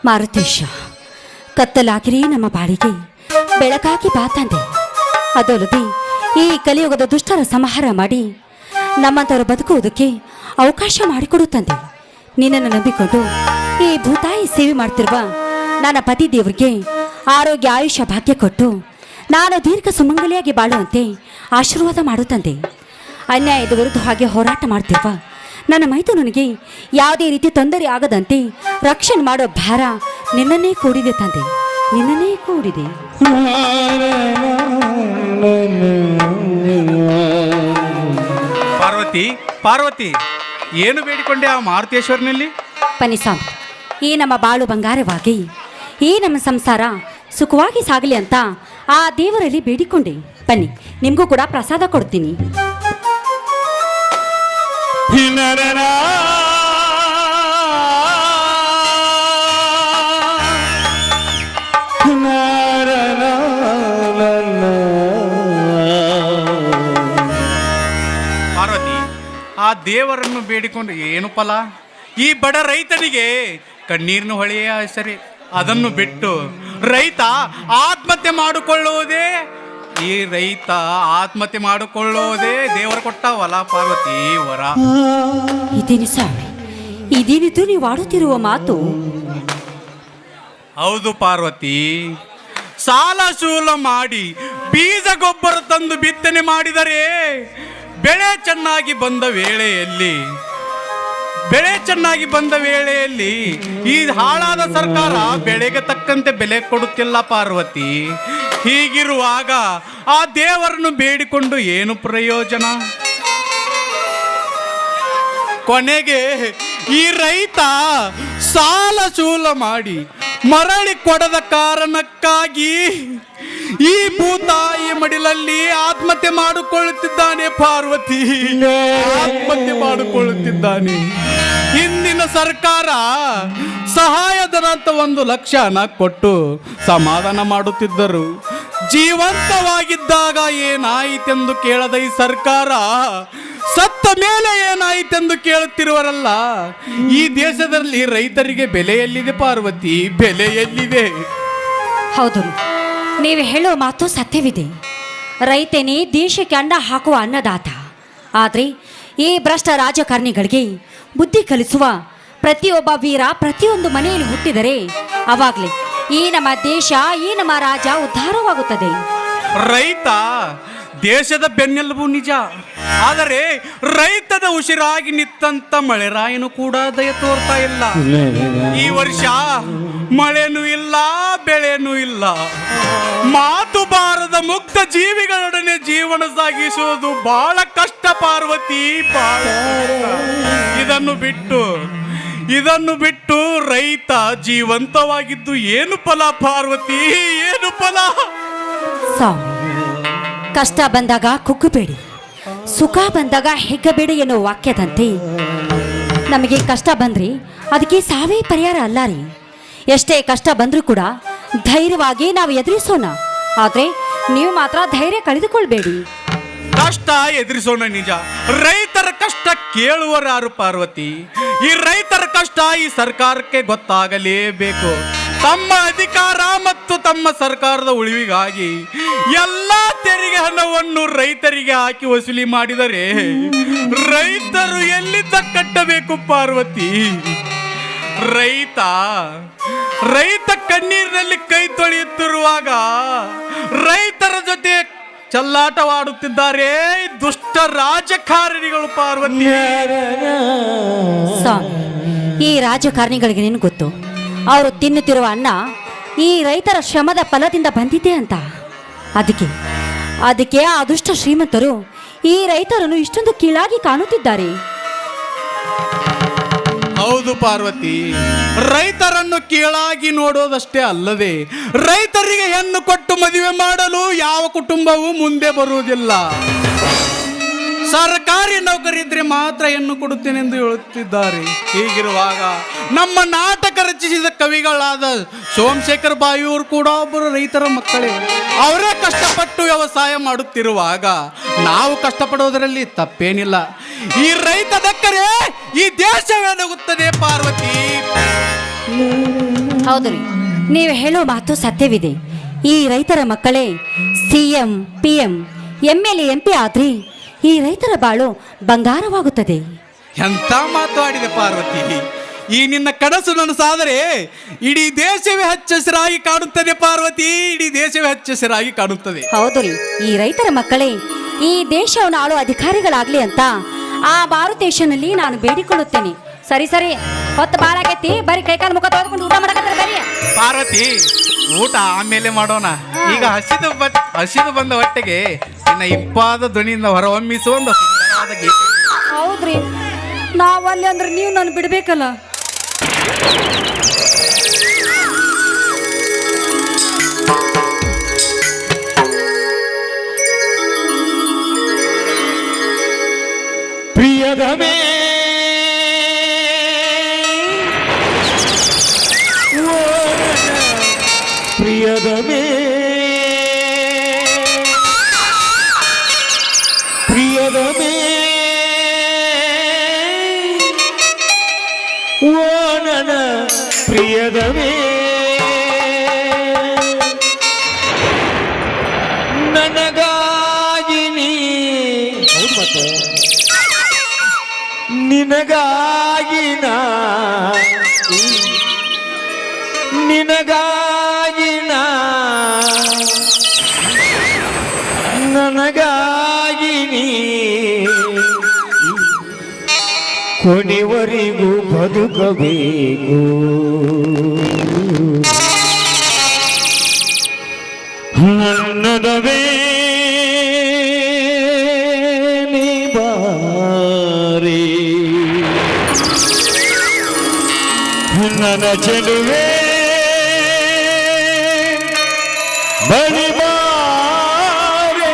ಮಾರುತೇಶ, ಕತ್ತಲಾಗಿರಿ ನಮ್ಮ ಬಾಳಿಗೆ ಬೆಳಕಾಗಿ ಬಾ ತಂದೆ. ಅದಲ್ಲದೆ ಈ ಕಲಿಯುಗದ ದುಷ್ಟರ ಸಂಹಾರ ಮಾಡಿ ನಮ್ಮಂತವರು ಬದುಕುವುದಕ್ಕೆ ಅವಕಾಶ ಮಾಡಿಕೊಡು ತಂದೆ. ನಿನ್ನನ್ನು ನಂಬಿಕೊಂಡು ಈ ಭೂತಾಯಿ ಸೇವೆ ಮಾಡ್ತಿರುವ ನನ್ನ ಪತಿ ದೇವರಿಗೆ ಆರೋಗ್ಯ ಆಯುಷ್ಯ ಭಾಗ್ಯ ಕೊಟ್ಟು ನಾನು ದೀರ್ಘ ಸುಮಂಗಲಿಯಾಗಿ ಬಾಳುವಂತೆ ಆಶೀರ್ವಾದ ಮಾಡು ತಂದೆ. ಅನ್ಯಾಯದ ವಿರುದ್ಧ ಹಾಗೆ ಹೋರಾಟ ಮಾಡ್ತಿರುವ ನನ್ನ ಮೈದುನನಿಗೆ ಯಾವುದೇ ರೀತಿ ತೊಂದರೆ ಆಗದಂತೆ ರಕ್ಷಣೆ ಮಾಡೋ ಭಾರ ನಿನ್ನನ್ನೇ ಕೂಡಿದೆ ತಂದೆ, ನಿನ್ನನ್ನೇ ಕೂಡಿದೆ. ಪಾರ್ವತಿ, ಪಾರ್ವತಿ, ಏನು ಬೇಡಿಕೊಂಡೆ ಆ ಮಾರುತೇಶ್ವರನಲ್ಲಿ? ಪನಿಸ್ವಾಮಿ, ಈ ನಮ್ಮ ಬಾಳು ಬಂಗಾರವಾಗಿ ಈ ನಮ್ಮ ಸಂಸಾರ ಸುಖವಾಗಿ ಸಾಗಲಿ ಅಂತ ಆ ದೇವರಲ್ಲಿ ಬೇಡಿಕೊಂಡೆ. ಬನ್ನಿ, ನಿಮಗೂ ಕೂಡ ಪ್ರಸಾದ ಕೊಡ್ತೀನಿ. ಪಾರ್ವತಿ, ಆ ದೇವರನ್ನು ಬೇಡಿಕೊಂಡು ಏನು ಫಲ? ಈ ಬಡ ರೈತನಿಗೆ ಕಣ್ಣೀರಿನ ಹೊಳೆಯ ಹೆಸರೇ. ಅದನ್ನು ಬಿಟ್ಟು ರೈತ ಆತ್ಮಹತ್ಯೆ ಮಾಡಿಕೊಳ್ಳುವುದೇ, ಈ ರೈತ ಆತ್ಮಹತ್ಯೆ ಮಾಡಿಕೊಳ್ಳುವುದೇ ದೇವರು ಕೊಟ್ಟ ಹೊಲ ಪಾರ್ವತಿ, ವರ. ಇದೇನು ಸ್ವಾಮಿ, ಇದೇನಿದು ನೀವು ಆಡುತ್ತಿರುವ ಮಾತು? ಹೌದು ಪಾರ್ವತಿ, ಸಾಲ ಸೂಲ ಮಾಡಿ ಬೀಜ ಗೊಬ್ಬರ ತಂದು ಬಿತ್ತನೆ ಮಾಡಿದರೆ ಬೆಳೆ ಚೆನ್ನಾಗಿ ಬಂದ ವೇಳೆಯಲ್ಲಿ ಈ ಹಾಳಾದ ಸರ್ಕಾರ ಬೆಳೆಗೆ ತಕ್ಕಂತೆ ಬೆಲೆ ಕೊಡುತ್ತಿಲ್ಲ ಪಾರ್ವತಿ. ಹೀಗಿರುವಾಗ ಆ ದೇವರನ್ನು ಬೇಡಿಕೊಂಡು ಏನು ಪ್ರಯೋಜನ? ಕೊನೆಗೆ ಈ ರೈತ ಸಾಲ ಸೂಲ ಮಾಡಿ ಮರಳಿ ಕೊಡದ ಕಾರಣಕ್ಕಾಗಿ ಈ ಭೂತಾಯಿ ಮಡಿಲಲ್ಲಿ ಆತ್ಮಹತ್ಯೆ ಮಾಡಿಕೊಳ್ಳುತ್ತಿದ್ದಾನೆ ಪಾರ್ವತಿ, ಆತ್ಮಹತ್ಯೆ ಮಾಡಿಕೊಳ್ಳುತ್ತಿದ್ದಾನೆ. ಹಿಂದಿನ ಸರ್ಕಾರ ಸಹಾಯಧನ ಅಂತ 1,00,000 ಹಣ ಕೊಟ್ಟು ಸಮಾಧಾನ ಮಾಡುತ್ತಿದ್ದರು. ಜೀವಂತವಾಗಿದ್ದಾಗ ಏನಾಯಿತೆಂದು ಕೇಳದ ಈ ಸರ್ಕಾರ ಸತ್ತ ಮೇಲೆ ಏನಾಯಿತೆಂದು ಕೇಳುತ್ತಿರುವರಲ್ಲ. ಈ ದೇಶದಲ್ಲಿ ರೈತರಿಗೆ ಬೆಲೆ ಎಲ್ಲಿದೆ ಪಾರ್ವತಿ, ಬೆಲೆ ಎಲ್ಲಿದೆ? ಹೌದು, ನೀವು ಹೇಳೋ ಮಾತು ಸತ್ಯವಿದೆ. ರೈತನೇ ದೇಶಕ್ಕೆ ಅನ್ನ ಹಾಕುವ ಅನ್ನದಾತ. ಆದರೆ ಈ ಭ್ರಷ್ಟ ರಾಜಕಾರಣಿಗಳಿಗೆ ಬುದ್ಧಿ ಕಲಿಸುವ ಪ್ರತಿಯೊಬ್ಬ ವೀರ ಪ್ರತಿಯೊಂದು ಮನೆಯಲ್ಲಿ ಹುಟ್ಟಿದರೆ ಅವಾಗಲೇ ಈ ನಮ್ಮ ದೇಶ, ಈ ನಮ್ಮ ರಾಜ್ಯ ಉದ್ಧಾರವಾಗುತ್ತದೆ. ರೈತ ದೇಶದ ಬೆನ್ನೆಲುಬು ನಿಜ, ಆದರೆ ರೈತದ ಉಸಿರಾಗಿ ನಿತ್ತಂತ ಮಳೆರಾಯನು ಕೂಡ ದಯ ತೋರ್ತಾ ಇಲ್ಲ. ಈ ವರ್ಷ ಮಳೆನೂ ಇಲ್ಲ, ಬೆಳೆನೂ ಇಲ್ಲ. ಮಾತು ಬಾರದ ಮುಕ್ತ ಜೀವಿಗಳೊಡನೆ ಜೀವನ ಸಾಗಿಸುವುದು ಬಹಳ ಕಷ್ಟ ಪಾರ್ವತಿ, ಬಹಳ. ಇದನ್ನು ಬಿಟ್ಟು ರೈತ ಜೀವಂತವಾಗಿದ್ದು ಏನು ಫಲ ಪಾರ್ವತಿ, ಏನು ಫಲ? ಕಷ್ಟ ಬಂದಾಗ ಕುಗ್ಗಬೇಡಿ, ಸುಖ ಬಂದಾಗ ಹೆಗ್ಗಬೇಡಿ ಎನ್ನುವ ವಾಕ್ಯದಂತೆ ನಮಗೆ ಕಷ್ಟ ಬಂದ್ರೆ ಅದಕ್ಕೆ ಸಾವೇ ಪರಿಹಾರ ಅಲ್ಲ ರೀ. ಎಷ್ಟೇ ಕಷ್ಟ ಬಂದರೂ ಕೂಡ ಧೈರ್ಯವಾಗಿ ನಾವು ಎದುರಿಸೋಣ. ಆದರೆ ನೀವು ಮಾತ್ರ ಧೈರ್ಯ ಕಳೆದುಕೊಳ್ಬೇಡಿ. ಕಷ್ಟ ಎದುರಿಸೋಣ ನಿಜ, ರೈತರ ಕಷ್ಟ ಕೇಳುವರು ಯಾರು ಪಾರ್ವತಿ? ಈ ರೈತರ ಕಷ್ಟ ಈ ಸರ್ಕಾರಕ್ಕೆ ಗೊತ್ತಾಗಲೇಬೇಕು. ತಮ್ಮ ಅಧಿಕಾರ ಮತ್ತು ತಮ್ಮ ಸರ್ಕಾರದ ಉಳಿವಿಗಾಗಿ ಎಲ್ಲ ತೆರಿಗೆ ಹಣವನ್ನು ರೈತರಿಗೆ ಹಾಕಿ ವಸೂಲಿ ಮಾಡಿದರೆ ರೈತರು ಎಲ್ಲಿಂದ ಕಟ್ಟಬೇಕು ಪಾರ್ವತಿ? ರೈತ ಕಣ್ಣೀರಿನಲ್ಲಿ ಕೈ ತೊಳೆಯುತ್ತಿರುವಾಗ ರೈತರ ಜೊತೆ ಚೆಲ್ಲಾಟವಾಡುತ್ತಿದ್ದಾರೆ ದುಷ್ಟ ರಾಜಕಾರಣಿಗಳು ಪಾರ್ವತಿ. ಈ ರಾಜಕಾರಣಿಗಳಿಗೆ ನಿನ್ ಗೊತ್ತು, ಅವರು ತಿನ್ನುತ್ತಿರುವ ಅನ್ನ ಈ ರೈತರ ಶ್ರಮದ ಫಲದಿಂದ ಬಂದಿದೆ ಅಂತ. ಅದಕ್ಕೆ ಆ ದುಷ್ಟ ಶ್ರೀಮಂತರು ಈ ರೈತರನ್ನು ಇಷ್ಟೊಂದು ಕೀಳಾಗಿ ಕಾಣುತ್ತಿದ್ದಾರೆ. ಹೌದು ಪಾರ್ವತಿ, ರೈತರನ್ನು ಕೀಳಾಗಿ ನೋಡೋದಷ್ಟೇ ಅಲ್ಲದೆ ರೈತರಿಗೆ ಹೆಣ್ಣು ಕೊಟ್ಟು ಮದುವೆ ಮಾಡಲು ಯಾವ ಕುಟುಂಬವೂ ಮುಂದೆ ಬರುವುದಿಲ್ಲ. ಸರ್ಕಾರಿ ನೌಕರಿದ್ರೆ ಮಾತ್ರ ಹೆಣ್ಣು ಕೊಡುತ್ತೇನೆ ಎಂದು ಹೇಳುತ್ತಿದ್ದಾರೆ. ಹೀಗಿರುವಾಗ ನಮ್ಮ ನಾಟಕ ರಚಿಸಿದ ಕವಿಗಳಾದ ಸೋಮಶೇಖರ್ ಬಾಯಿಯವರು ಕೂಡ ಒಬ್ಬರು ರೈತರ ಮಕ್ಕಳೇ. ಅವರೇ ಕಷ್ಟಪಟ್ಟು ವ್ಯವಸಾಯ ಮಾಡುತ್ತಿರುವಾಗ ನಾವು ಕಷ್ಟಪಡೋದರಲ್ಲಿ ತಪ್ಪೇನಿಲ್ಲ. ಈ ರೈತ ದಕ್ಕರೆ ಈ ದೇಶವೇ ನಗುತ್ತದೆ ಪಾರ್ವತಿ. ಹೌದು ರೀ, ನೀವು ಹೇಳೋ ಮಾತು ಸತ್ಯವಿದೆ. ಈ ರೈತರ ಮಕ್ಕಳೇ CM PM MLA MP ಆದ್ರೆ ಈ ರೈತರ ಬಾಳು ಬಂಗಾರವಾಗುತ್ತದೆ. ಎಂತ ಮಾತು ಆಡಿದೆ ಪಾರ್ವತಿ. ಈ ನಿನ್ನ ಕನಸು ನನಸಾದರೆ ಇಡೀ ದೇಶವೇ ಹಚ್ಚ ಹಸಿರಾಗಿ ಕಾಣುತ್ತದೆ ಪಾರ್ವತಿ, ಇಡೀ ದೇಶವೇ ಹಚ್ಚ ಹಸಿರಾಗಿ ಕಾಣುತ್ತದೆ. ಹೌದು ರೀ, ಈ ರೈತರ ಮಕ್ಕಳೇ ಈ ದೇಶವನ್ನು ಆಳುವ ಅಧಿಕಾರಿಗಳಾಗ್ಲಿ ಅಂತ ಆ ಮಾರುತೇಶನಲ್ಲಿ ನಾನು ಬೇಡಿಕೊಳ್ಳುತ್ತೇನೆ. ಸರಿ ಸರಿ, ಹೊತ್ತು ಬಾಳ ಆಗೈತಿ, ಬರೀ ಕೈಕಾಲು ಮುಖ ತೊಳೆದುಕೊಂಡು ಊಟ ಮಾಡಕತ್ತಾರೆ ಬರೀ. ಪಾರ್ವತಿ, ಊಟ ಆಮೇಲೆ ಮಾಡೋಣ. ಈಗ ಹಸಿದು ಬಂದ ಹೊಟ್ಟೆಗೆ ಇನ್ನ ಇಂಪಾದ ಧ್ವನಿಯಿಂದ ಹೊರಹೊಮ್ಮಿಸುವ ಒಂದು ಸುಂದರವಾದ ಗೀತೆ. ಹೌದ್ರಿ, ನಾವಲ್ಲಿ ಅಂದ್ರೆ ನೀವು ನಾನು ಬಿಡ್ಬೇಕಲ್ಲ. ಪ್ರಿಯದಮೇ ಪ್ರಿಯದಮೇ ಪ್ರಿಯದಮೇ ಓ ನನ್ನ ಪ್ರಿಯದಮೇ, ನನಗಾಗಿ ನೀ ಮತ್ತೆ ನಿನಗಾಗಿ ನಾ ನಿನಗಾಗಿ ನಾ ನನಗಾಗಿ ನೀ ಕೊನೆವರೆಗೂ ಬದುಕಬೇಕು. ನನ್ನದವೇ ನೀ ಬಾರಿ, ನನ್ನ ಚೆಲುವೆ ಬಳಿ ಬಾರೆ,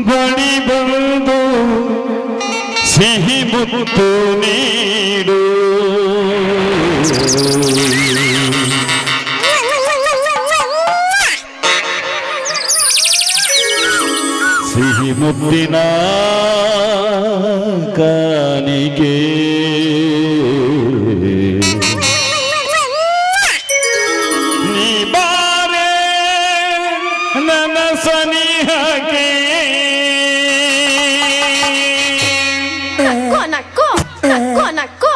ಬಳಿ ಬಂದು ಸಿಹಿ ಮುತ್ತು ನೀಡು. ಸಿಹಿ ಮುತ್ತಿನ ಕಾಣಿಕೆ ನೀ ಬಾರೆ ನನ್ನ ಸನಿಹಕ್ಕೆ. ನಕ್ಕೋ ನಕ್ಕೋ ನಕ್ಕೋ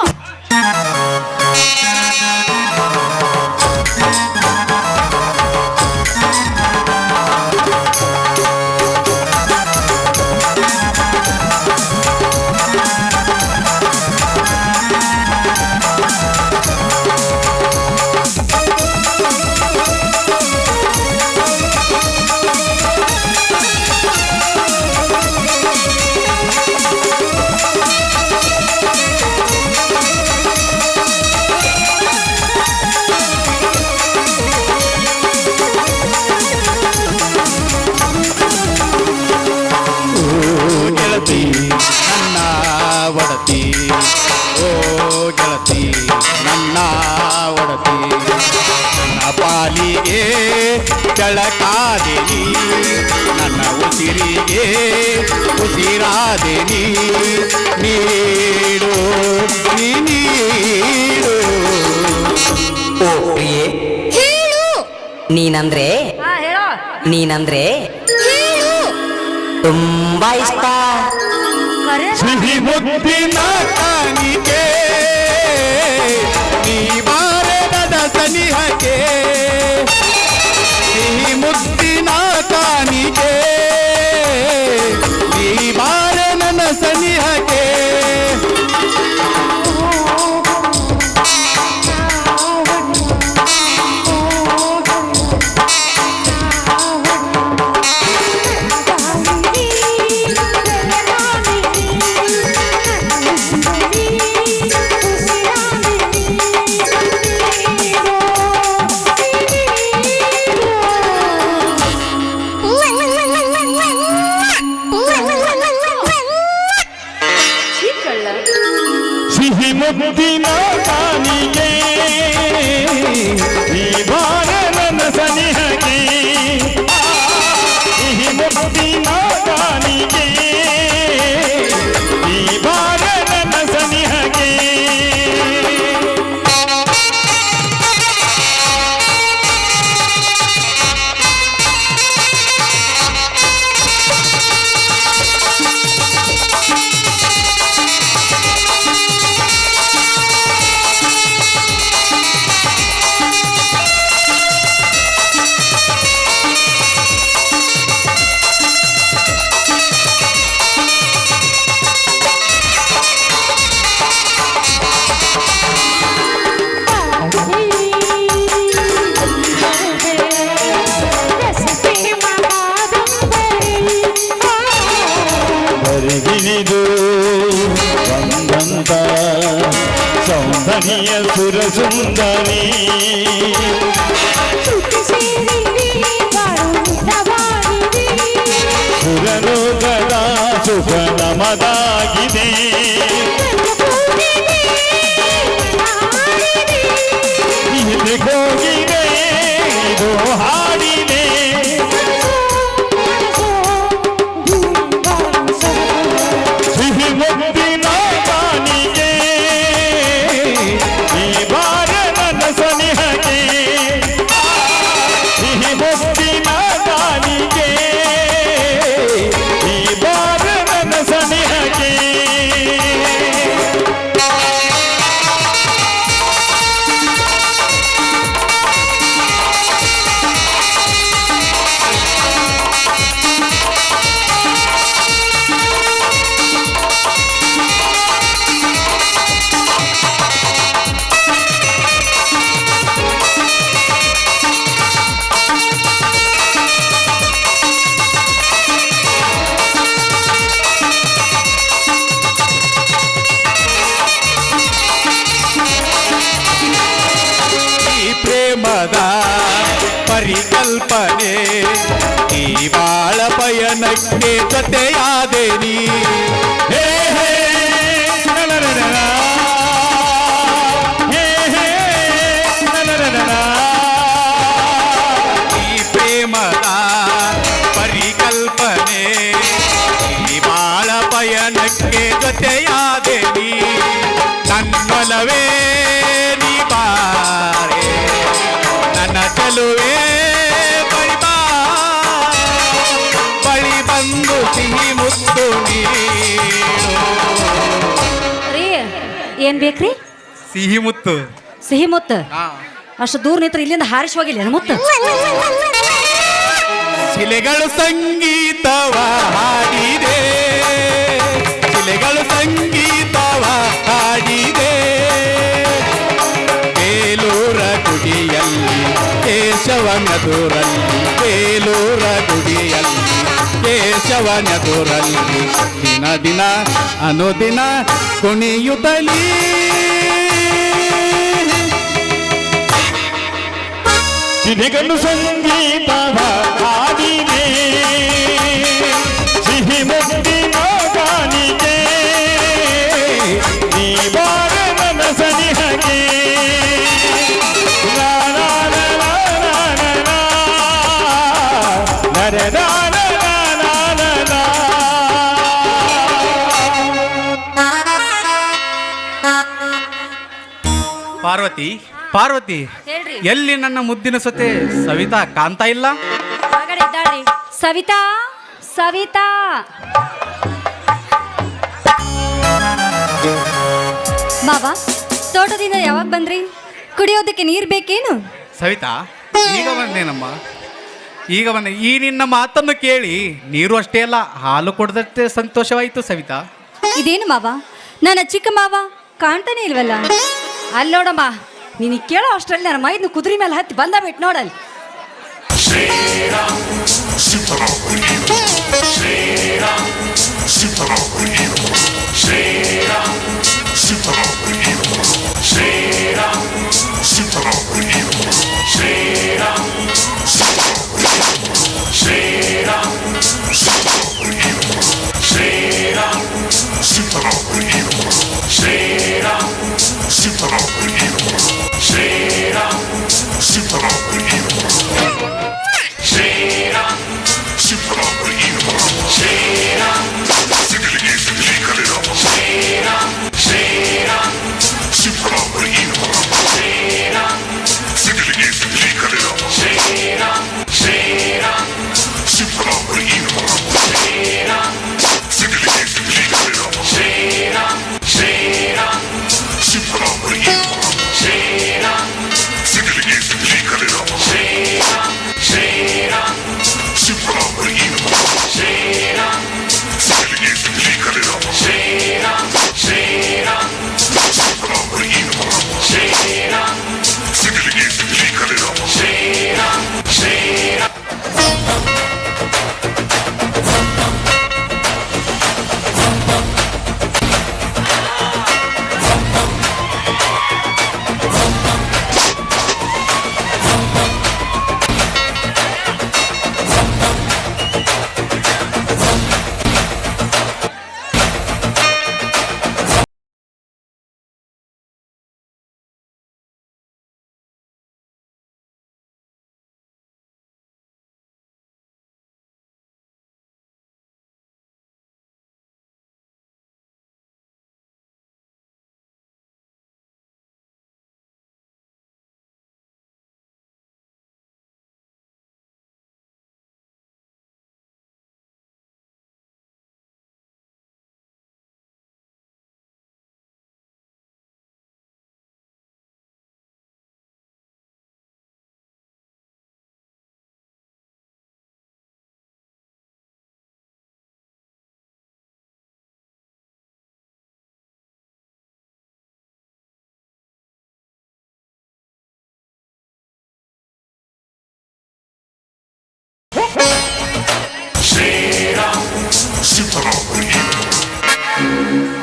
ನನ್ನ ಒಡತಿ, ಓ ಗೆಳತಿ ನನ್ನ ಒಡತಿ, ನನ್ನ ಪಾಲಿಗೆ ಬೆಳಕಾದೆನಿ, ನನ್ನ ಉಸಿರಿಗೆ ಉಸಿರಾದೆನಿ, ನೀಡು ನೀಡು. ಓ ಪ್ರಿಯೆ, ನೀನಂದ್ರೆ ನೀನಂದ್ರೆ ತುಂಬಾ ಇಷ್ಟ. ಸಿಹಿ ಮುತ್ತಿನ ಕಾಣಿಕೆ ನೀ ಬಾರೆ ನನ್ನ ಸನಿಹಕ್ಕೆ, ಸಿಹಿ ಮುತ್ತಿನ ಕಾಣಿಕೆ ನೀ ಬಾರೆ ನನ್ನ ಸನಿಹಕ್ಕೆ. ಸುರ ಸುಂದರಿ ಸುರಲೋಕದ ಸುಖ ನಮದಾಗಿದೆ ಇಲ್ಲಿ ಹೋಗಿದೆ ಇದು ಹಾಡಿದೆ ಸಿಹಿ ಮುತ್ತಿನ ಕಾಣಿಕೆ ಈ ಬಾರ ನನ್ನ ಸನಿಹಕ್ಕೆ ಸಿಹಿ ಮುತ್ತಿನ ಕಾಣಿಕೆ ಈ ಬಾರ ನನ್ನ ಸನಿಹಕ್ಕೆ ಪ್ರೇಮದ ಪರಿಕಲ್ಪನೆ ಈ ಬಾಳ ಪಯಣಕ್ಕೆ ಜೊತೆಯಾದೆ ನೀ ಹೇ ಹೇ ನನನನನ. ಹೇ ಹೇ ನನನನನ. ಈ ಪ್ರೇಮದ ಪರಿಕಲ್ಪನೆ ಈ ಬಾಳ ಪಯಣಕ್ಕೆ ಜೊತೆಯಾದೆ ನೀ ನನ್ನೊಲವೇ ನೀ ಬಾರೆ ನನ್ನ ಚೆಲುವೆ ಬಳಿ ಬಾ ಬಳಿ ಬಂದು ಸಿಹಿ ಮುತ್ತು ನೀಡು ರೀ ಏನ್ ಬೇಕ್ರಿ? ಸಿಹಿ ಮುತ್ತು ಸಿಹಿ ಮುತ್ತ ಹಾ ಅಷ್ಟು ದೂರ ನಿಂತ್ರ ಇಲ್ಲಿಂದ ಹಾರಿಸಿ ಹೋಗಿಲ್ಲ ಮುತ್ತ. ಶಿಲೆಗಳು ಸಂಗೀತವ ಹಾಡಿದೆ ಶಿಲೆಗಳು ಸಂಗೀತವ ಹಾಡಿದೆ ಬೇಲೂರ ಗುಡಿಯಲ್ಲಿ ಕೇಶವನದುರಲ್ಲಿ ಬೇಲೂರ ಗುಡಿಯಲ್ಲಿ ಕೇಶವನದುರಲ್ಲಿ ದಿನ ದಿನ ಅನುದಿನ ಕುಣಿಯುತ್ತಲೀ ಸಿಹಿಗನು ಸಂಗೀತವ ಹಾಡಿದೆ ಸಿಹಿ ಮುತ್ತಿನ ಕಾಣಿಕೆ ನೀ ಬಾರ ನನ್ನ ಸನಿಹಕ್ಕೆ ಲಾ ಲಾ ಲಾ ಲಾ ಲಾ ಲಾ ಲಾ ಲಾ ಲಾ ಲಾ ಲಾ ಲಾ. ಪಾರ್ವತಿ ಪಾರ್ವತಿ ಹೇಳ್ರಿ. ಎಲ್ಲಿ ನನ್ನ ಮುದ್ದಿನ ಸೊತೆ ಸವಿತಾ ಕಾಣ್ತಾ ಇಲ್ಲ? ಹೊರಗಡೆ ಇದ್ದಾಳ್ರಿ. ಸವಿತಾ ಸವಿತಾ ಮಾವ ತೋಟದಿಂದ ಯಾವಾಗ ಬಂದ್ರಿ? ಕುಡಿಯೋದಕ್ಕೆ ನೀರು ಬೇಕೇನು? ಸವಿತಾ ಈಗ ಬಂದೇನಮ್ಮ ಈಗ ಬಂದೆ. ಈ ನಿನ್ನ ಮಾತನ್ನು ಕೇಳಿ ನೀರು ಅಷ್ಟೇ ಅಲ್ಲ ಹಾಲು ಕೊಡದಷ್ಟೇ ಸಂತೋಷವಾಯಿತು ಸವಿತಾ. ಇದೇನು ಮಾವ ನನ್ನ ಚಿಕ್ಕ ಮಾವ ಕಾಣ್ತಾನೆ ಇಲ್ವಲ್ಲ? ಅಲ್ಲಿ ನೋಡಮ್ಮ ನೀನು ಕೇಳೋ ಅಷ್ಟರಲ್ಲಿ ನನ್ನ ಮೈದ್ನ ಕುದುರೆ ಮೇಲೆ ಹತ್ತಿ ಬಂದ ಬಿಟ್ಟು ನೋಡಲ್ಲಿ. Super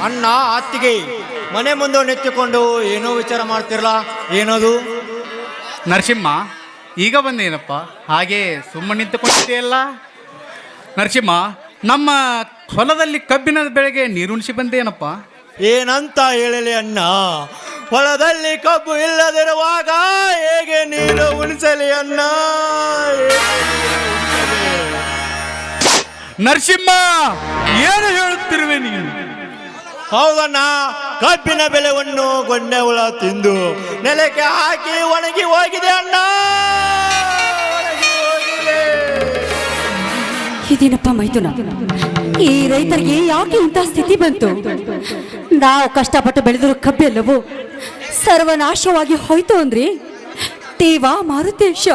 ಅಣ್ಣ ಅತ್ತಿಗೆ ಮನೆ ಮುಂದೆ ನೆತ್ತಿಕೊಂಡು ಏನೋ ವಿಚಾರ ಮಾಡ್ತಿರಲ್ಲ, ಏನದು? ನರಸಿಂಹ ಈಗ ಬಂದೇನಪ್ಪ, ಹಾಗೆ ಸುಮ್ಮನೆ ನಿಂತುಕೊಂಡಿದೆಯಲ್ಲ. ನರಸಿಂಹ, ನಮ್ಮ ಹೊಲದಲ್ಲಿ ಕಬ್ಬಿನ ಬೆಳೆಗೆ ನೀರುಣಿಸಿ ಬಂದೇನಪ್ಪ. ಏನಂತ ಹೇಳಲಿ ಅಣ್ಣ, ಹೊಲದಲ್ಲಿ ಕಬ್ಬು ಇಲ್ಲದಿರುವಾಗ ಹೇಗೆ ನೀರು ಉಣಿಸಲಿ ಅಣ್ಣ? ನರಸಿಂಹ, ಏನು ಹೇಳುತ್ತಿರುವೆ ನೀನು? ಹೌದಣ್ಣ, ಕಬ್ಬಿನ ಬೆಳೆಯನ್ನು ಗೊಂಡೆ ಹುಳ ತಿಂದು ನೆಲಕ್ಕೆ ಹಾಕಿ ಒಣಗಿ ಹೋಗಿದೆ ಅಣ್ಣ, ಒಣಗಿ ಹೋಗಿದೆ. ಇದೇನಪ್ಪ ಮೈದುನ, ಈ ರೈತರಿಗೆ ಯಾಕೆ ಇಂತಹ ಸ್ಥಿತಿ ಬಂತು? ನಾವು ಕಷ್ಟಪಟ್ಟು ಬೆಳೆದಿರೋ ಕಬ್ಬೆಲ್ಲವೂ ಸರ್ವನಾಶವಾಗಿ ಹೋಯ್ತು ಅಂದ್ರೆ ದೇವ ಮಾರುತೇಶ,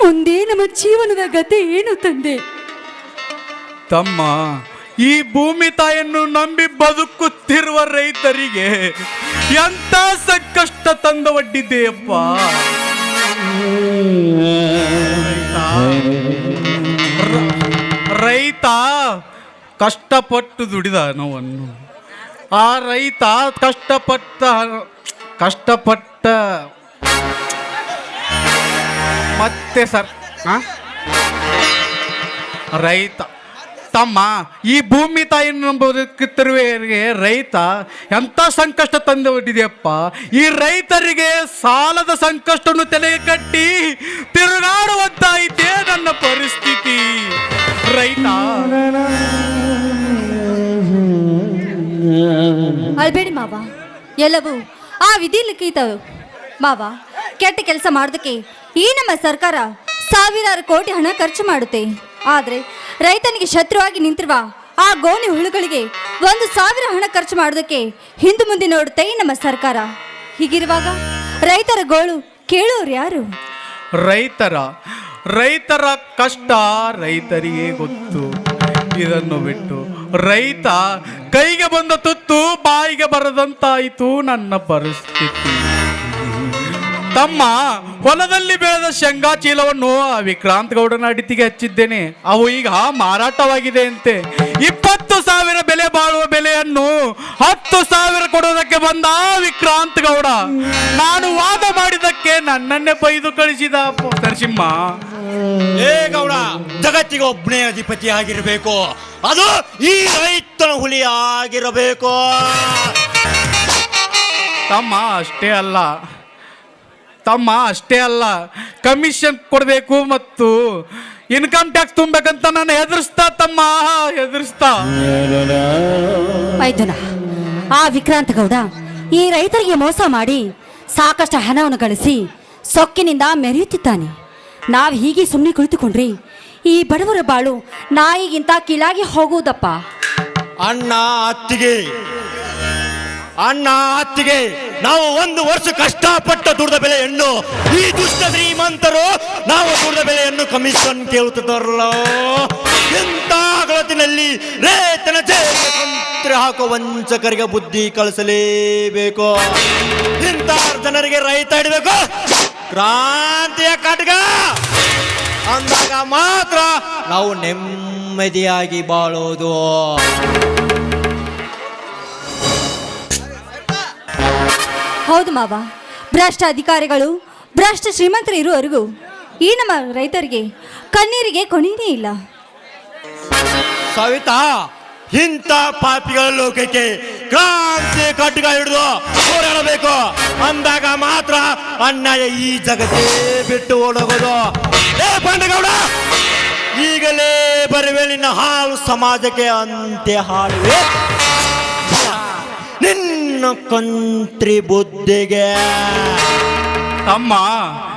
ಮುಂದೆ ನಮ್ಮ ಜೀವನದ ಗತಿ ಏನು ತಂದೆ? ತಮ್ಮ, ಈ ಭೂಮಿ ತಾಯಿಯನ್ನು ನಂಬಿ ಬದುಕುತ್ತಿರುವ ರೈತರಿಗೆ ಎಂತ ಸಂಕಷ್ಟ ತಂದು ಒಡ್ಡಿದೆಯಪ್ಪ. ರೈತ ಕಷ್ಟಪಟ್ಟು ದುಡಿದ ಹಣವನ್ನು, ಆ ರೈತ ಕಷ್ಟಪಟ್ಟ ಮತ್ತೆ ರೈತ ತಮ್ಮ, ಈ ಭೂಮಿ ತಾಯಿಯನ್ನು ಬದುಕುತ್ತಿರುವವರಿಗೆ ರೈತ ಎಂಥ ಸಂಕಷ್ಟ ತಂದು ಬಿಟ್ಟಿದೆಯಪ್ಪ. ಈ ರೈತರಿಗೆ ಸಾಲದ ಸಂಕಷ್ಟವನ್ನು ತಲೆಗೆ ಕಟ್ಟಿ ತಿರುಗಾಡುವಂತಾಯಿತೇ ನನ್ನ ಪರಿಸ್ಥಿತಿ. ರೈತ ಅಳ್ಬೇಡಿ ಮಾವ, ಎಲ್ಲವೂ ಆ ವಿಧಿ ಲಿಖಿತ ಮಾವ. ಕೆಟ್ಟ ಕೆಲಸ ಮಾಡೋದಕ್ಕೆ ಈ ನಮ್ಮ ಸರ್ಕಾರ ಸಾವಿರಾರು ಕೋಟಿ ಹಣ ಖರ್ಚು ಮಾಡುತ್ತೆ. ಆದರೆ ರೈತನಿಗೆ ಶತ್ರುವಾಗಿ ನಿಂತಿರುವ ಆ ಗೋಣಿ ಹುಳುಗಳಿಗೆ 1,000 ಹಣ ಖರ್ಚು ಮಾಡೋದಕ್ಕೆ ಹಿಂದೆ ಮುಂದೆ ನೋಡುತ್ತೆ ಈ ನಮ್ಮ ಸರ್ಕಾರ. ಹೀಗಿರುವಾಗ ರೈತರ ಗೋಳು ಕೇಳೋರು ಯಾರು? ರೈತರ ಕಷ್ಟ ರೈತರಿಗೆ ಗೊತ್ತು. ಇದನ್ನು ಬಿಟ್ಟು ರೈತ ಕೈಗೆ ಬಂದ ತುತ್ತು ಬಾಯಿಗೆ ಬರದಂತಾಯಿತು ನನ್ನ ಪರಿಸ್ಥಿತಿ. ತಮ್ಮ, ಹೊಲದಲ್ಲಿ ಬೆಳೆದ ಶೇಂಗಾ ಚೀಲವನ್ನು ವಿಕ್ರಾಂತ್ ಗೌಡನ ಅಡಿತಿಗೆ ಹಚ್ಚಿದ್ದೇನೆ. ಅವು ಈಗ ಮಾರಾಟವಾಗಿದೆ ಅಂತೆ. 20,000 ಬೆಲೆ ಬಾಳುವ ಬೆಲೆಯನ್ನು 10,000 ಕೊಡೋದಕ್ಕೆ ಬಂದ ವಿಕ್ರಾಂತ್ ಗೌಡ. ನಾನು ವಾದ ಮಾಡಿದ್ದಕ್ಕೆ ನನ್ನನ್ನೇ ಬೈದು ಕಳಿಸಿದ ನರಸಿಂಹ. ಏ ಗೌಡ, ಜಗತ್ತಿಗೆ ಒಬ್ಬನೇ ಅಧಿಪತಿ ಆಗಿರಬೇಕು, ಅದು ಈ ರೈತನ ಹುಲಿ ಆಗಿರಬೇಕು. ತಮ್ಮ, ಅಷ್ಟೇ ಅಲ್ಲ ಕಮಿಷನ್ ಕೊಡಬೇಕು ಮತ್ತು ಇನ್ಕಮ್ ಟ್ಯಾಕ್ಸ್ ತುಂಬಬೇಕಂತ ನಾನು ಹೆದರ್ಸ್ತಾ ಮೈದುನ, ಆ ವಿಕ್ರಾಂತ ಗೌಡ ಈ ರೈತರಿಗೆ ಮೋಸ ಮಾಡಿ ಸಾಕಷ್ಟು ಹಣವನ್ನು ಗಳಿಸಿ ಸೊಕ್ಕಿನಿಂದ ಮೆರೆಯುತ್ತಿದ್ದಾನೆ. ನಾವು ಹೀಗೆ ಸುಮ್ಮನೆ ಕುಳಿತುಕೊಂಡ್ರಿ ಈ ಬಡವರ ಬಾಳು ನಾಯಿಗಿಂತ ಕೀಳಾಗಿ ಹೋಗುವುದಪ್ಪ. ಅಣ್ಣ ಅತ್ತಿಗೆ ನಾವು 1 ವರ್ಷ ಕಷ್ಟಪಟ್ಟ ದುಡಿದ ಬೆಲೆಯನ್ನು ಈ ದುಷ್ಟ ಶ್ರೀಮಂತರು ನಾವು ದುಡಿದ ಬೆಲೆಯನ್ನು ಕಮಿಷನ್ ಕೇಳುತ್ತಿದ್ದಾರಲ್ಲ. ಇಂಥ ಗಳತಿನಲ್ಲಿ ರೈತನ ಜೇಬಿಗೆ ಕಂತ್ರಿ ಹಾಕೋ ವಂಚಕರಿಗೆ ಬುದ್ಧಿ ಕಳಿಸಲೇಬೇಕು. ಇಂಥ ಜನರಿಗೆ ರೈತ ಹಿಡಬೇಕು, ಕ್ರಾಂತಿಯ ಖಡ್ಗ ಅಂದಾಗ ಮಾತ್ರ ನಾವು ನೆಮ್ಮದಿಯಾಗಿ ಬಾಳೋದು. ಹೌದು ಮಾವ, ಭ್ರಷ್ಟ ಅಧಿಕಾರಿಗಳು ಭ್ರಷ್ಟ ಶ್ರೀಮಂತರು ಇರುವವರೆಗೂ ಈ ನಮ್ಮ ರೈತರಿಗೆ ಕಣ್ಣೀರಿಗೆ ಕೊನೆಯೇ ಇಲ್ಲ. ಸವಿತಾ, ಇಂಥ ಪಾಪಿಗಳ ಲೋಕಕ್ಕೆ ಕ್ರಾಂತಿ ಕಟ್ಟಿಗ ಹಿಡಿದು ಹೋರಾಡಬೇಕು ಅಂದಾಗ ಮಾತ್ರ ಅನ್ಯಾಯ ಈ ಜಗತ್ತೇ ಬಿಟ್ಟು ಓಡೋಗೋದು. ಏ ಬಂಡಗೌಡ, ಈಗಲೇ ಬರುವೆ ನಿನ್ನ ಹಾಳು ಸಮಾಜಕ್ಕೆ ಅಂತ್ಯ ಹಾಡುವೆ ನಿನ್ನ ಕಂತ್ರಿ ಬುದ್ಧಿಗೆ. ತಮ್ಮ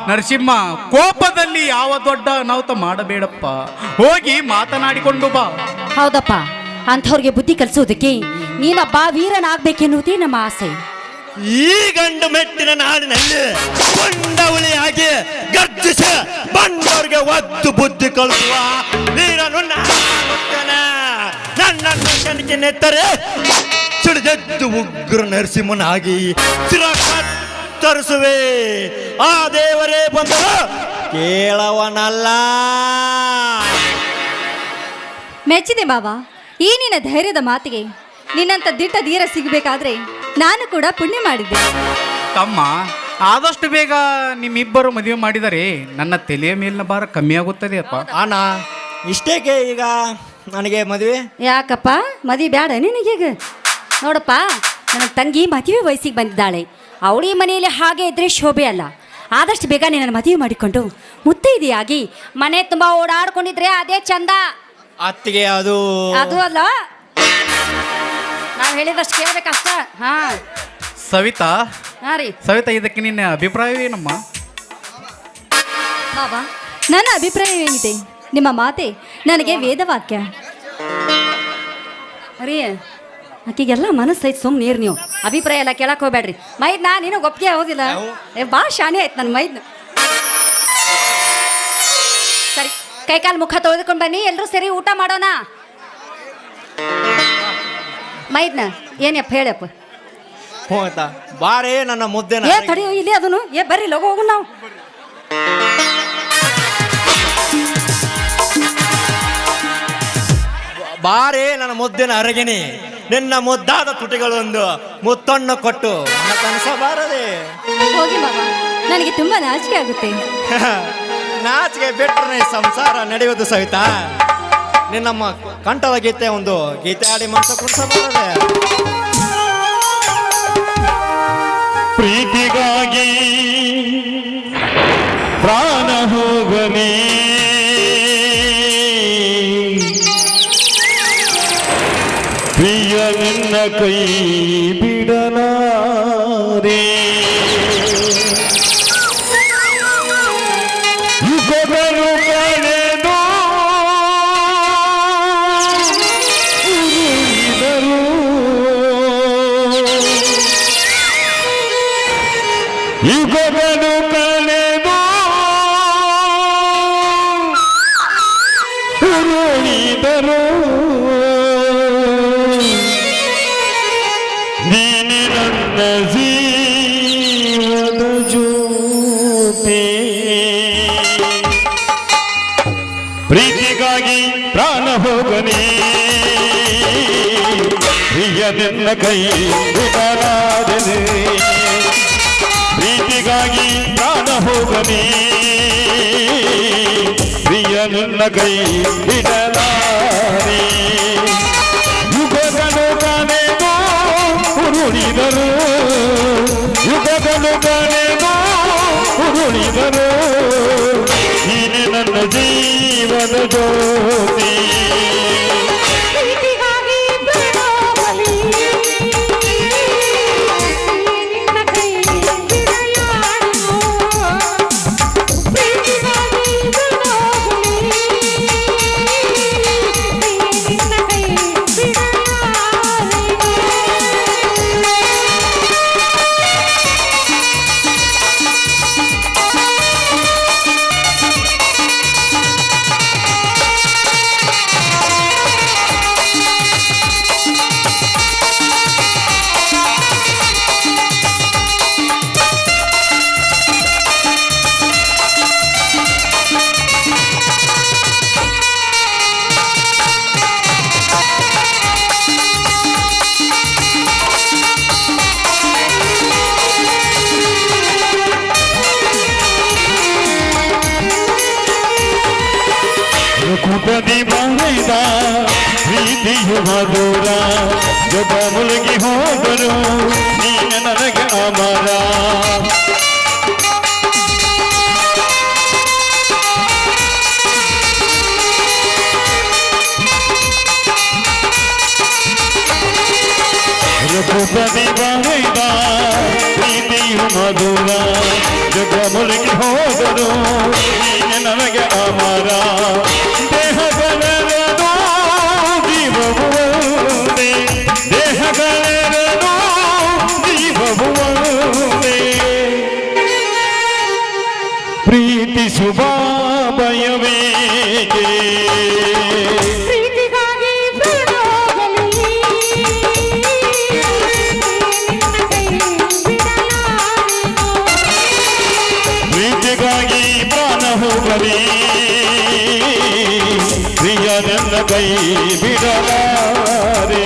ನರಸಿಂಹ, ಕೋಪದಲ್ಲಿ ಯಾವ ದೊಡ್ಡ ಅನಾಹುತ ಮಾಡಬೇಡಪ್ಪ, ಹೋಗಿ ಮಾತನಾಡಿಕೊಂಡು ಬಾ. ಹೌದಪ್ಪ, ಅಂಥವ್ರಿಗೆ ಬುದ್ಧಿ ಕಲಿಸೋದಕ್ಕೆ ನೀನೊಬ್ಬ ವೀರನಾಗಬೇಕೆನ್ನುವುದೇ ನಮ್ಮ ಆಸೆ. ಈ ಗಂಡು ಮೆಟ್ಟಿನ ನಾಡಿನಲ್ಲಿ ಕೊಂಡವಳಿಯಾಗಿ ಗರ್ಜಿಸಿ ಬಂದವರಿಗೆ ಒದ್ದು ಬುದ್ಧಿ ಕಲಿಸುವ ವೀರನು ನನ್ನನ್ನು ಕಣಿಕೆ ನೆತ್ತರೆ ಸಿಡಿದೆದ್ದು ಉಗ್ರ ನರಸಿಂಹನಾಗಿ ಚಿರ ಕತ್ತರಿಸುವೆ. ಆ ದೇವರೇ ಬಂದರು ಕೇಳವನಲ್ಲ. ಮೆಚ್ಚಿದೆ ಮಾವ, ಈ ನಿನ್ನ ಧೈರ್ಯದ ಮಾತಿಗೆ ನಿನ್ನಂಥ ದಿಟ್ಟ ಧೀರ ಸಿಗಬೇಕಾದ್ರೆ ನಾನು ಕೂಡ ಪುಣ್ಯ ಮಾಡಿದ್ದೆ. ತಮ್ಮ ಆದಷ್ಟು ಬೇಗ ನಿಮ್ಮಿಬ್ಬರು ಮದುವೆ ಮಾಡಿದರೆ ನನ್ನ ತಲೆಯ ಮೇಲಿನ ಭಾರ ಕಮ್ಮಿ ಆಗುತ್ತದೆ ಅಪ್ಪ. ಅಣ್ಣ ಇಷ್ಟೇಕೆ ಈಗ ನನಗೆ ಮದುವೆ? ಯಾಕಪ್ಪ ಮದುವೆ ಬೇಡ ನಿನಗೀಗ? ನೋಡಪ್ಪ, ನನ್ನ ತಂಗಿ ಮದುವೆ ವಯಸ್ಸಿಗೆ ಬಂದಿದ್ದಾಳೆ. ಅವಳಿ ಮನೆಯಲ್ಲಿ ಹಾಗೆ ಇದ್ರೆ ಶೋಭೆ ಅಲ್ಲ. ಆದಷ್ಟು ಬೇಗ ನಿನ್ನ ಮದುವೆ ಮಾಡಿಕೊಂಡು ಮುತ್ತೈದೆಯಾಗಿ ಮನೆ ತುಂಬ ಓಡಾಡ್ಕೊಂಡಿದ್ರೆ ಅದೇ ಚಂದ. ಅತ್ತಿಗೆ ಅದು ಅದು ಅಲ್ಲ, ನಾವು ಹೇಳಿದಷ್ಟು ಕೇಳಬೇಕಷ್ಟ. ಹಾ ಸವಿತಾ, ಹಾಂ ರೀ ಸವಿತಾ, ಇದಕ್ಕೆ ನಿನ್ನ ಅಭಿಪ್ರಾಯವೇನಮ್ಮ? ಬಾಬಾ, ನನ್ನ ಅಭಿಪ್ರಾಯ ಏನಿದೆ? ನಿಮ್ಮ ಮಾತೆ ನನಗೆ ವೇದವಾಕ್ಯ. ಅರೇ ಆಕಿಗೆಲ್ಲ ಮನಸ್ಸು ಐತೆ, ಸುಮ್ಮನೆ ನೀರು ನೀವು. ಅಭಿಪ್ರಾಯ ಎಲ್ಲ ಕೇಳಕ್ಕೆ ಹೋಗ್ಬೇಡ್ರಿ. ಮೈದ್ ನಾ ನೀನು ಒಪ್ಪಿಗೆ ಹೋದಿಲ್ಲ. ಭಾಳ ಶಾನೆ ಆಯ್ತು ನನ್ನ ಮೈದ್ನ. ಸರಿ, ಕೈಕಾಲು ಮುಖ ತೊಳೆದುಕೊಂಡು ಬನ್ನಿ, ಎಲ್ಲರೂ ಸರಿ ಊಟ ಮಾಡೋಣ. ಮೈದ್ನ ಏನಪ್ಪ ಹೇಳಪ್ಪ. ಹ್ಞೂ ಆಯ್ತಾ, ಬಾರೇ ನನ್ನ ಮುದ್ದೆನ. ಏ ತಡಿಯೋ ಇಲ್ಲಿ ಅದನ್ನು. ಏ ಬರ್ರಿ ಲಗು ಹೋಗು ನಾವು. ಬಾರೇ ನನ್ನ ಮುದ್ದೆನ ಅರಗಿನಿ. ನಿನ್ನ ಮುದ್ದಾದ ತುಟಿಗಳೊಂದು ಮುತ್ತನ್ನು ಕೊಟ್ಟು ನನ್ನ ಕನಸಬಾರದೆ. ಹೋಗಿ ಬಾಬಾ, ನನಗೆ ತುಂಬಾ ನಾಚಿಕೆ ಆಗುತ್ತೆ. ನಾಚಿಕೆ ಬಿಟ್ಟರೆ ಸಂಸಾರ ನಡೆಯುವುದು ಸವಿತಾ. ನಿನ್ನಮ್ಮ ಕಂಠದ ಗೀತೆ ಒಂದು ಗೀತೆ ಆಡಿ ಮನಸ್ಸು ಕುಣಿಸಬಾರದೆ. ಪ್ರೀತಿಗಾಗಿ ಪ್ರಾಣ ಹೋಗಲಿ, ಪ್ರಿಯ ನಿನ್ನ ಕೈ ಬಿಡಲಾರೆ. ಯುಗಗಳು ಕಳೆದು ಉರುಳಿದರು, ಯುಗಗಳು ಕಳೆದು ಉರುಳಿದರು, ನೀನೆ ನನ್ನ ಜೀವದ ಜ್ಯೋತಿ. ಪ್ರೀತಿಗಾಗಿ ಪ್ರಾಣ ಹೋಗಲಿ, ಪ್ರಿಯ ನಿನ್ನ ಕೈ ಬಿಡಲಾರೆ. ಪ್ರೀತಿಗಾಗಿ ಪ್ರಾಣ ಹೋಗಲಿ, ಪ್ರಿಯ ನಿನ್ನ ಕೈ ಬಿಡಲಾರೆ. ಯುಗಗಳು ಕಳೆದು ಉರುಳಿದರು, ಯುಗಗಳು ಕಳೆದು ಉರುಳಿದರು, ನೀನೆ ನನ್ನ ಜೀವನ ಜ್ಯೋತಿ. ಕುಟದಿ ಮಾಡಿದ ಪ್ರೀತಿಯು ಮಧುರ, ಜಗ ಮುಳುಗಿ ಹೋದರು ನೀನು ನನಗೆ ಅಮರ. ಕುಟದಿ ಮಾಡಿದ ಪ್ರೀತಿಯು ಮಧುರ, ಜಗ ಮುಳುಗಿ ಹೋದರು ನೀನು ನನಗೆ ಅಮರ. ದೇಹಗಳೆರಡು ಜೀವವು ಒಂದೇ, ದೇಹಗಳೆರಡು ಜೀವವು ಒಂದೇ. ಪ್ರೀತಿಸುವ ಭಯವೇಕೆ, ಪ್ರೀತಿಗಾಗಿ ಪ್ರಾಣ ಹೋಗಲಿ, ಪ್ರಿಯ ನನ್ನ ಕೈ ಬಿಡಲಾರೆ.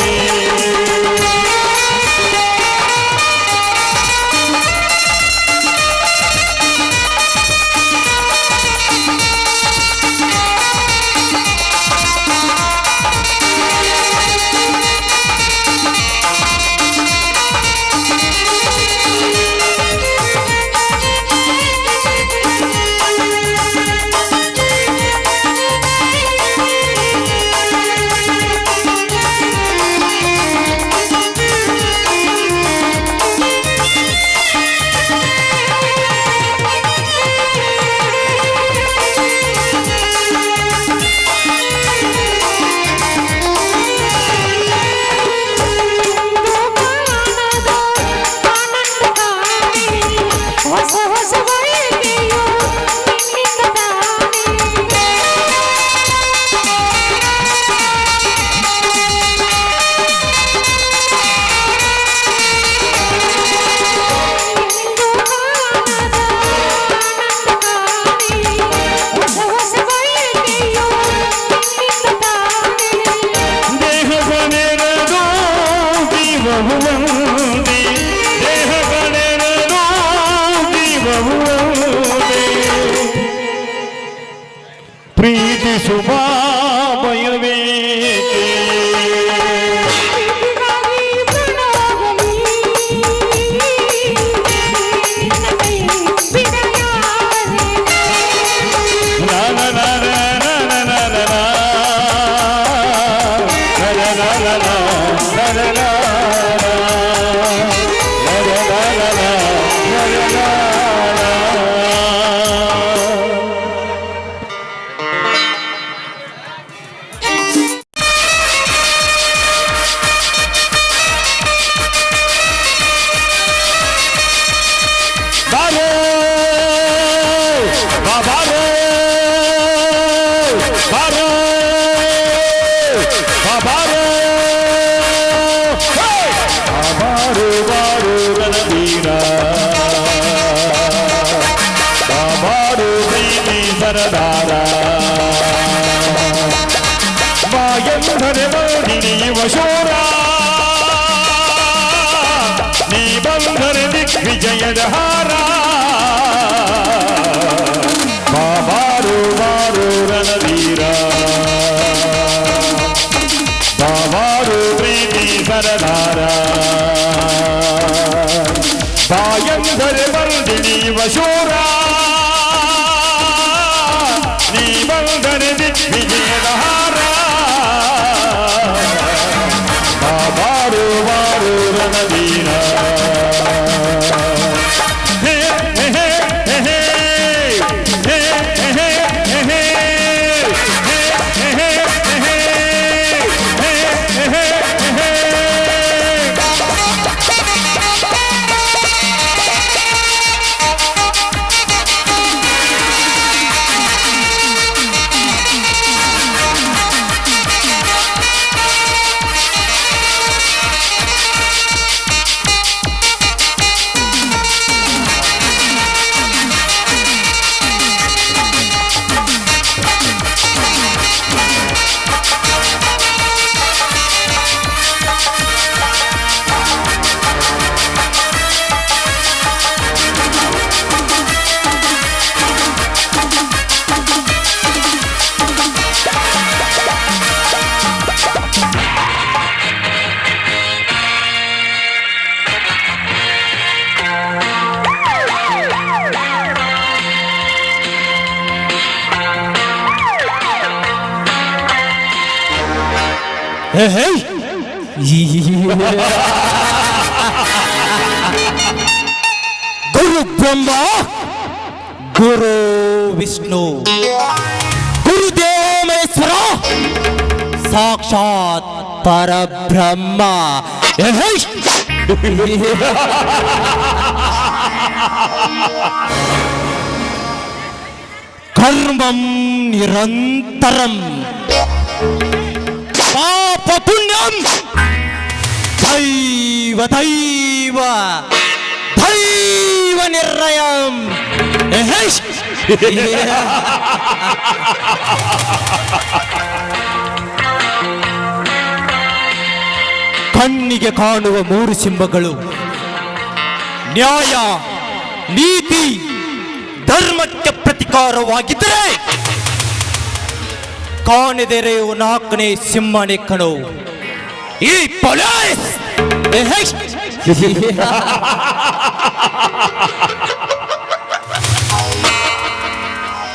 ಪ್ರೀತಿ ಶುಭಾಮಯವೇಕೆ ಸರದಾರ ಬಾಯಂದರೆ ಮಾಡಿಣಿಯುವ ಶೂರ ನೀ ಬಂದರೆ ದಿಗ್ವಿಜಯದ ಹಾರ ಬಾಬಾರು ಬಾರು ರಣವೀರ ಬಾಬಾರು ಪ್ರೀತಿ ಸರದಾರ ಬಾಯಂದರೆ ಬಂದಿಣಿಯುವ ಶೂರ ನೀ ಬಂದರೆ ದಿಗ್ವಿಜಯದ ಹಾರ ಬಾಬಾರು ಬಾರು ರಣವೀರ ಹೇ ಹೇ ಹೇ ಹೇ ಹೇ ಹೇ ಹೇ ಗುರು ಬ್ರಹ್ಮ ಗುರು ವಿಷ್ಣು ಗುರುದೇವೇಶ್ವರ ಸಾಕ್ಷಾತ್ ಪರಬ್ರಹ್ಮ ಕರ್ಮಂ ನಿರಂತರಂ ಪಾಪ ಪುಣ್ಯಂ ದೈವ ದೈವ ದೈವ ನಿರ್ಣಯಂ ಕಾಣುವ ಮೂರು ಸಿಂಹಗಳು ನ್ಯಾಯ, ನೀತಿ, ಧರ್ಮಕ್ಕೆ ಪ್ರತಿಕಾರವಾಗಿದ್ದರೆ ಕಾಣೆದೆರೆಯುವ ನಾಲ್ಕನೇ ಸಿಂಹನೇ ಕಣೋ ಈ ಪೊಲೀಸ್.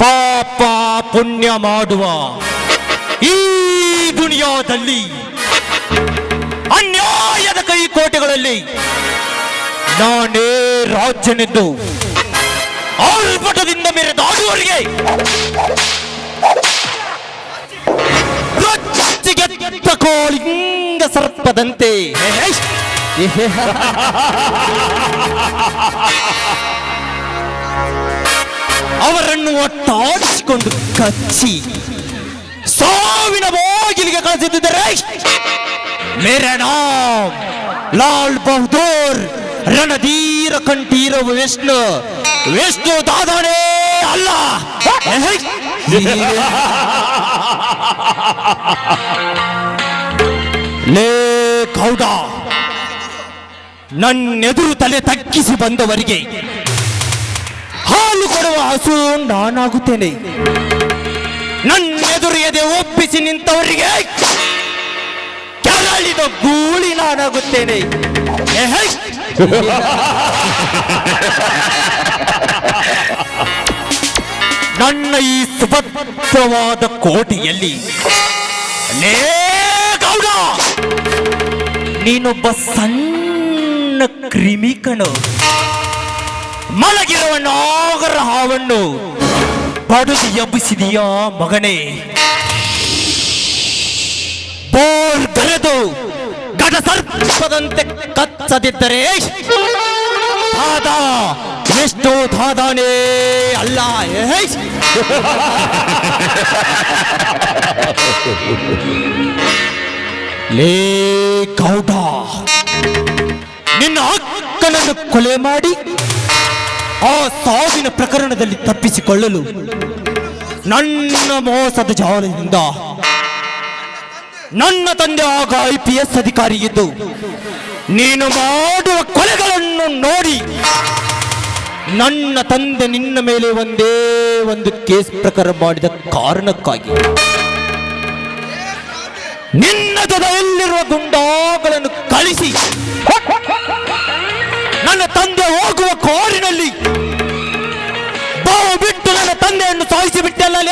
ಪಾಪ ಪುಣ್ಯ ಮಾಡುವ ಈ ದುನಿಯಾದಲ್ಲಿ ಅನ್ಯಾಯದ ಕೈಕೋಟೆಗಳಲ್ಲಿ ನಾನೇ ರಾಜ್ಯನೆಂದು ಆಲ್ಪಟದಿಂದ ಮೆರೆದಾಡುವವರಿಗೆ ರೊಚ್ಚಿಗೆದ್ದ ಕೋಳಿಂಗ ಸರ್ಪದಂತೆ ಅವರನ್ನು ಒಟ್ಟಾಡಿಸಿಕೊಂಡು ಕಚ್ಚಿ ಸಾವಿನ ಬಾಗಿಲಿಗೆ ಕಳಿಸುತ್ತಿದ್ದರೆ ಮೇರಾ ನಾಮ್ ಲಾಲ್ ಬಹದ್ದೂರ್ ರಣಧೀರ ಕಂಠೀರ ವಿಷ್ಣು ದಾದಾನೇ ಅಲ್ಲ. ಲೇ ಗೌಡ, ನನ್ನೆದುರು ತಲೆ ತಗ್ಗಿಸಿ ಬಂದವರಿಗೆ ಹಾಲು ಕೊಡುವ ಹಸು ನಾನಾಗುತ್ತೇನೆ. ನನ್ನೆದುರು ಎದೆ ಒಪ್ಪಿಸಿ ನಿಂತವರಿಗೆ ಕೆರಳಿದ ಗೂಳಿ ನಾನಾಗುತ್ತೇನೆ. ನನ್ನ ಈ ಸುಭದ್ರವಾದ ಕೋಟೆಯಲ್ಲಿ ಲೇ ಗೌಡ, ನೀನೊಬ್ಬ ಸಣ್ಣ ಕ್ರಿಮಿ ಕಣು. ಮಲಗಿರುವ ನಾಗರ ಹಾವನ್ನು ಬಡಿದು ಎಬ್ಬಿಸಿದೀಯಾ ಮಗನೇ? ಬೋರ್ ಗರೆದು ಗಡ ಸರ್ಪದಂತೆ ಕಚ್ಚದಿದ್ದರೆ ದಾದಾ ಎಷ್ಟು ದಾದಾನೇ ಅಲ್ಲ. ಲೇ ಗೌಡ, ನಿನ್ನ ಅಕ್ಕನನ್ನು ಕೊಲೆ ಮಾಡಿ ಆ ಸಾವಿನ ಪ್ರಕರಣದಲ್ಲಿ ತಪ್ಪಿಸಿಕೊಳ್ಳಲು ನನ್ನ ಮೋಸದ ಜಾಲದಿಂದ ನನ್ನ ತಂದೆ ಆಗ IPS ಅಧಿಕಾರಿಯಿದ್ದು ನೀನು ಮಾಡುವ ಕೊಲೆಗಳನ್ನು ನೋಡಿ ನನ್ನ ತಂದೆ ನಿನ್ನ ಮೇಲೆ ಒಂದೇ ಒಂದು ಕೇಸ್ ಪ್ರಕರಣ ಮಾಡಿದ ಕಾರಣಕ್ಕಾಗಿ ನಿನ್ನ ಜೊತೆಯಲ್ಲಿರುವ ಗುಂಡಾಗಳನ್ನು ಕಳಿಸಿ ನನ್ನ ತಂದೆ ಹೋಗುವ ಕಾರಿನಲ್ಲಿ ಬಾವು ಬಿಟ್ಟು ನನ್ನ ತಂದೆಯನ್ನು ಸಾಯಿಸಿ ಬಿಟ್ಟಲ್ಲ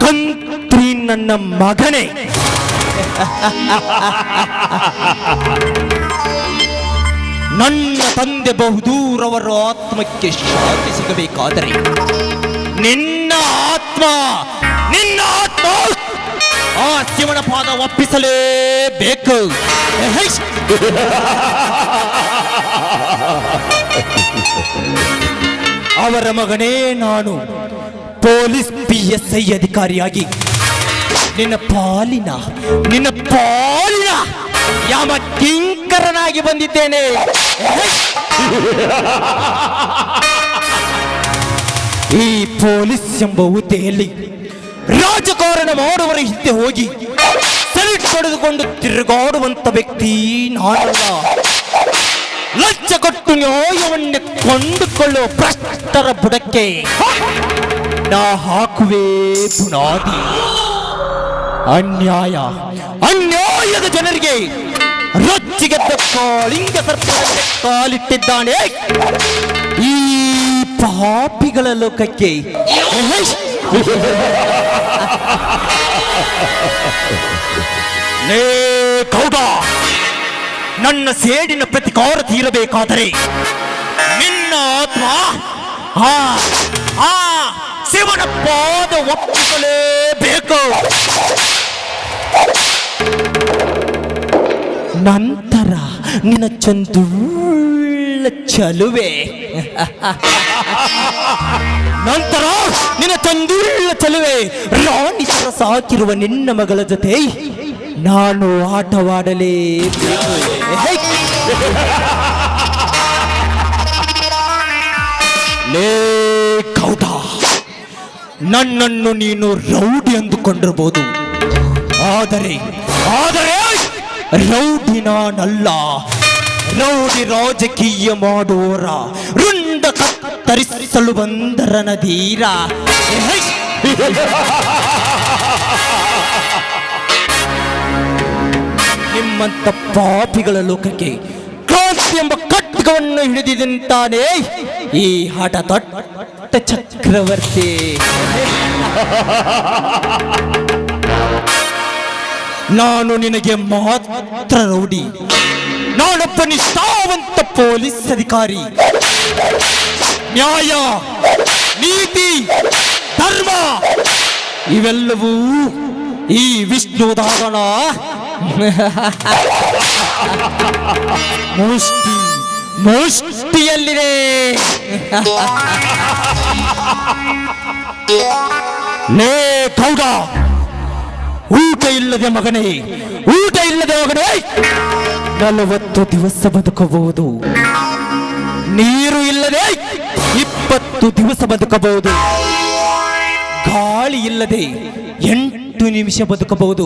ಕಂತ್ರಿ ನನ್ನ ಮಗನೇ. ನನ್ನ ತಂದೆ ಬಹುದೂರವರ ಆತ್ಮಕ್ಕೆ ಶಾಂತಿ ಸಿಗಬೇಕಾದರೆ ನಿನ್ನ ಆತ್ಮ ಆ ಶಿವನ ಪಾದ ಒಪ್ಪಿಸಲೇಬೇಕು. ಅವರ ಮಗನೇ ನಾನು ಪೊಲೀಸ್ PSI ಅಧಿಕಾರಿಯಾಗಿ ನಿನ್ನ ಪಾಲಿನ ಯಾಮ ಕಿಂಕರನಾಗಿ ಬಂದಿದ್ದೇನೆ. ಈ ಪೊಲೀಸ್ ಎಂಬ ಹುದ್ದೆಯಲ್ಲಿ ರಾಜಕಾರಣ ಮಾಡುವರ ಹಿಂದೆ ಹೋಗಿ ಸೆಲ್ಯೂಟ್ ಪಡೆದುಕೊಂಡು ತಿರುಗಾಡುವಂತ ವ್ಯಕ್ತಿ ನಾನಲ್ಲ. ಲಂಚ ಕೊಟ್ಟು ನ್ಯಾಯವನ್ನೇ ಕೊಂಡುಕೊಳ್ಳುವ ಭ್ರಷ್ಟರ ಬುಡಕ್ಕೆ ನಾ ಹಾಕುವೆ ಬುನಾದಿ. ಅನ್ಯಾಯದ ಜನರಿಗೆ ರೊಚ್ಚಿಗೆದ್ದ ಕಾಳಿಂಗ ಸರ್ಪದಂತೆ ಕಾಲಿಟ್ಟಿದ್ದಾನೆ ಈ ಪಾಪಿಗಳ ಲೋಕಕ್ಕೆ. ಲೇ ಗೌಡ, ನನ್ನ ಸೇಡಿನ ಪ್ರತಿಕಾರ ತೀರಬೇಕಾದರೆ ನಿನ್ನ ಆತ್ಮ ಶಿವನ ಪಾದ ಒಪ್ಪಿಸಲೇಬೇಕು. ನಂತರ ನಿನ್ನ ಚಂದುಳ್ಳ ಚಲುವೆ ರಾಣಿ ತರ ಸಾಕಿರುವ ನಿನ್ನ ಮಗಳ ಜೊತೆ ನಾನು ಆಟವಾಡಲೇಬೇಕು. ಲೇ ಗೌಡ, ನನ್ನನ್ನು ನೀನು ರೌಡಿ ಅಂದುಕೊಂಡಿರಬಹುದು, ಆದರೆ ರೌಡಿ ನಾನಲ್ಲ, ರೌಡಿ ರಾಜಕೀಯ ಮಾಡುವವರ ರುಂಡ ಕತ್ತರಿಸಲು ಬಂದರ ನದೀರ. ನಿಮ್ಮಂತ ಪಾಪಿಗಳ ಲೋಕಕ್ಕೆ ಕ್ರಾಂತಿ ಎಂಬ ಖಡ್ಗವನ್ನು ಹಿಡಿದಿದ್ದಂತಾನೆ ಈ ಹಠ ದೊಡ್ಡ ಚಕ್ರವರ್ತಿ. ನಾನು ನಿನಗೆ ಮಾತ್ರ ರೌಡಿ, ನಾನೊಬ್ಬ ನಿಷ್ಠಾವಂತ ಪೊಲೀಸ್ ಅಧಿಕಾರಿ. ನ್ಯಾಯ, ನೀತಿ, ಧರ್ಮ ಇವೆಲ್ಲವೂ ಈ ವಿಷ್ಣುದಾಗಣ ಮುಷ್ಟಿಯಲ್ಲಿದೆ. ಲೇ ಗೌಡ, ಊಟ ಇಲ್ಲದೆ ಮಗನೇ, ಊಟ ಇಲ್ಲದೆ ಮಗನೇ 40 ದಿವಸ ಬದುಕಬಹುದು. ನೀರು ಇಲ್ಲದೆ 20 ದಿವಸ ಬದುಕಬಹುದು. ಗಾಳಿ ಇಲ್ಲದೆ 8 ನಿಮಿಷ ಬದುಕಬಹುದು.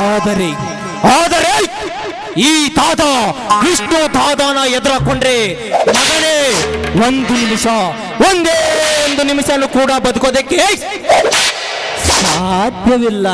ಆದರೆ ಈ ತಾತ ವಿಷ್ಣು ದಾದಾನ ಎದುರಾಕೊಂಡ್ರೆ ಮಗನೇ ಒಂದೇ ಒಂದು ನಿಮಿಷನೂ ಕೂಡ ಬದುಕೋದಕ್ಕೆ ಸಾಧ್ಯವಿಲ್ಲ.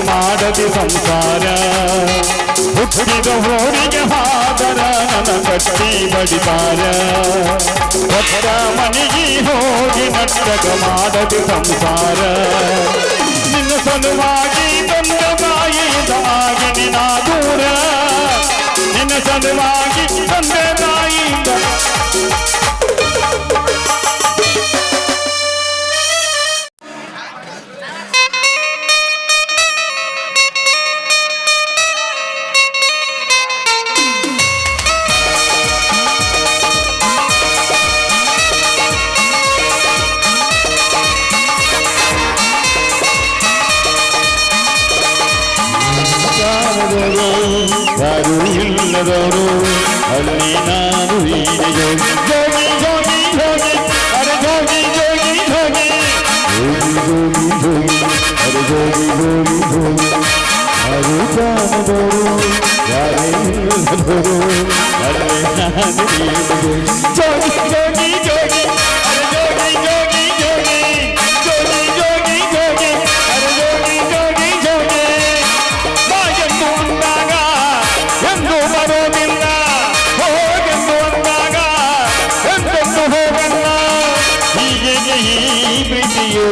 ಮಾಡದಿ ಸಂಸಾರ ಹುಟ್ಟಿದ ಹೋರಿಗೆ ಹಾದರ ನನ್ನ ಕಟ್ಟಿ ಬಡಿದಾರ. ಹೊತ್ತ ಮನೆಗೆ ಹೋಗಿ ನಟ್ಟಗ ಮಾಡದಿ ಸಂಸಾರ. ನಿನ್ನ ಸಲುವಾಗಿ ತಂದ ತಾಯಿಯಿಂದಾಗಿ ನಿನ್ನ ದೂರ. ನಿನ್ನ ಸಲುವಾಗಿ ತಂದೆ ತಾಯಿಯಿಂದ ಯಾರು ಇಲ್ಲದವರು ಅಲ್ಲಿ ನಾನು ಹೀಗೆ ಜೋಗಿ ಜೋಗಿ ಜೋಗಿ ಅರೆ ಜೋಗಿ ಜೋಗಿ ಜೋಗಿ ಜೋಗಿ ಜೋಗಿ ಅರೆ ಜೋಗಿ ಜೋಗಿ ಜೋಗಿ ಯಾರು ಕಾಣದವರು ಯಾರೇ ಇಲ್ಲದವರು ಅಲ್ಲಿ ನಾನು ಹೀಗೆ ಜೋಗಿ ಜೋಗಿ ಜೋಗಿ ಅರೆ ಜೋಗಿ ಜೋಗಿ ಜೋಗಿ ಜೋಗಿ ಜೋಗಿ ಜೋಗಿ ಅರೆ ಜೋಗಿ ಜೋಗಿ ಜೋಗಿ ಬಾಯೆಂದು ಅಂದಾಗ ಎಂದು ಬರೋದಿಲ್ಲ, ಹೋಗೆಂದು ಅಂದಾಗ ಎಂದೆಂದು ಹೋಗಲ್ಲ. ಹೀಗೆ ಈ ಪ್ರೀತಿಯು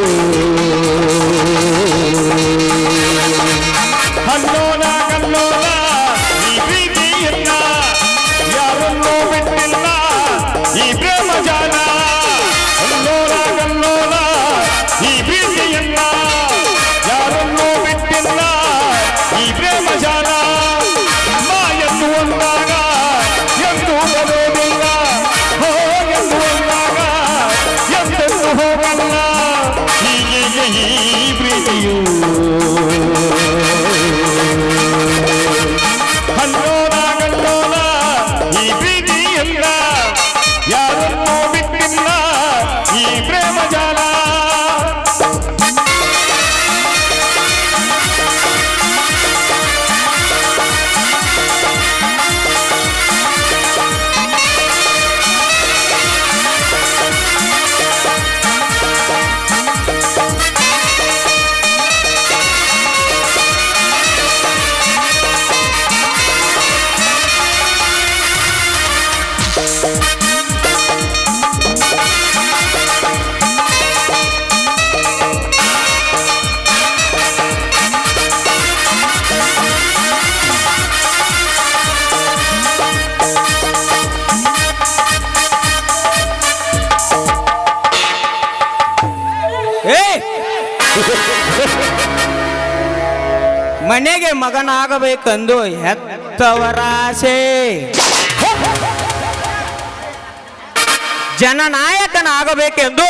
ಹನ್ನೋನ ಕನ್ನೋನ ಈ ಪ್ರೀತಿಯನ್ನ ಯಾರನ್ನೂ ಬಿಟ್ಟಿಲ್ಲ. ಈ ಪ್ರೇಮ ಜಾಲ ಮನೆಗೆ ಮಗನಾಗಬೇಕೆಂದು ಹೆತ್ತವರ ಆಸೆ, ಜನನಾಯಕನಾಗಬೇಕೆಂದು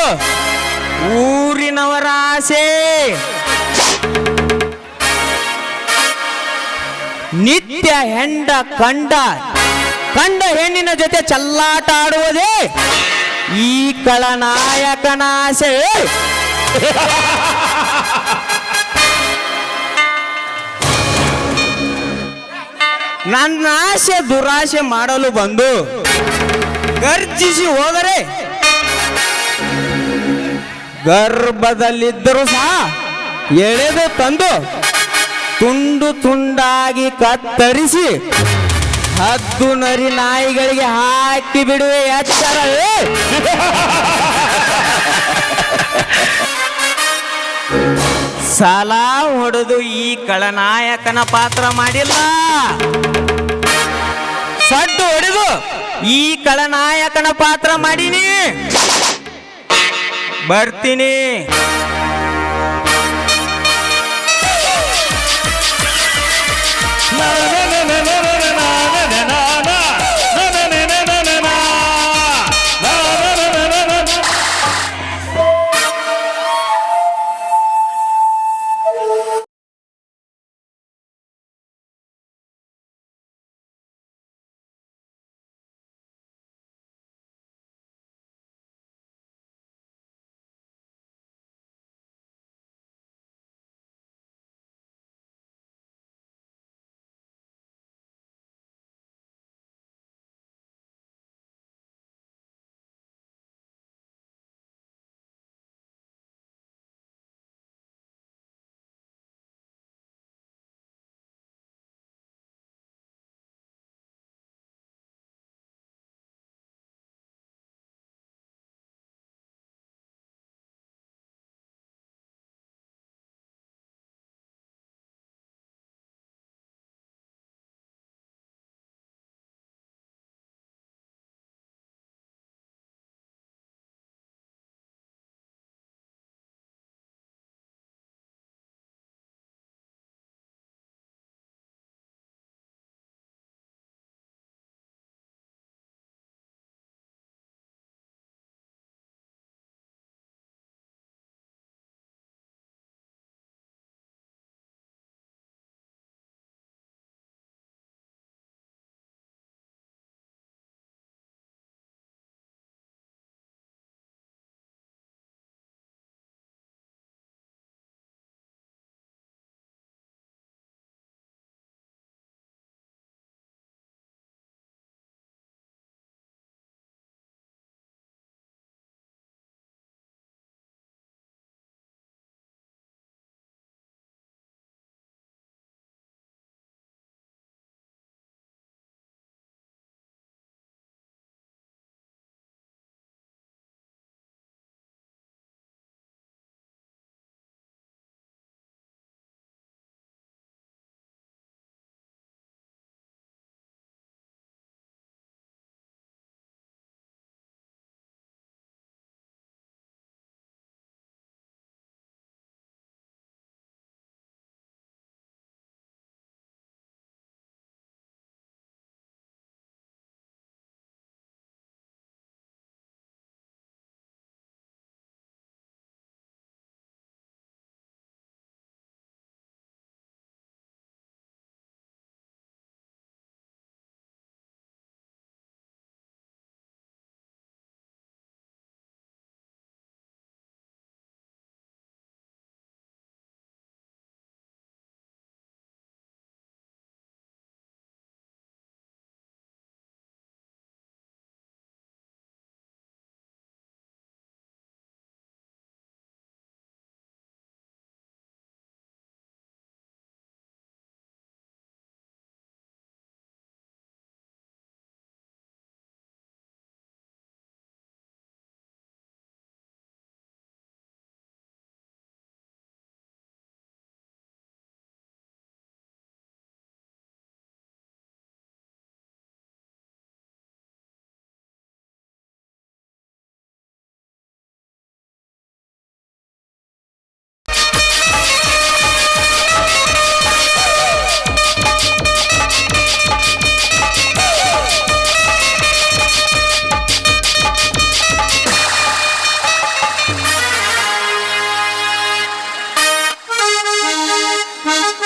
ಊರಿನವರ ಆಸೆ, ನಿತ್ಯ ಹೆಂಡ ಕಂಡ ಹೆಣ್ಣಿನ ಜೊತೆ ಚಲ್ಲಾಟ ಆಡುವುದೇ ಈ ಖಳನಾಯಕನ ಆಸೆ. ನನ್ನ ಆಸೆ ದುರಾಸೆ ಮಾಡಲು ಬಂದು ಗರ್ಜಿಸಿ ಹೋದರೆ ಗರ್ಭದಲ್ಲಿದ್ದರೂ ಸಹ ಎಳೆದು ತಂದು ತುಂಡು ತುಂಡಾಗಿ ಕತ್ತರಿಸಿ ಹದ್ದು ನರಿ ನಾಯಿಗಳಿಗೆ ಹಾಕಿ ಬಿಡುವೆ ಎಚ್ಚರವೇ. ಸಾಲ ಹೊಡೆದು ಈ ಖಳನಾಯಕನ ಪಾತ್ರ ಮಾಡಿಲ್ಲ, ಸಡ್ಡು ಹೊಡೆದು ಈ ಖಳನಾಯಕನ ಪಾತ್ರ ಮಾಡೀನಿ. ಬರ್ತೀನಿ. ನಾನು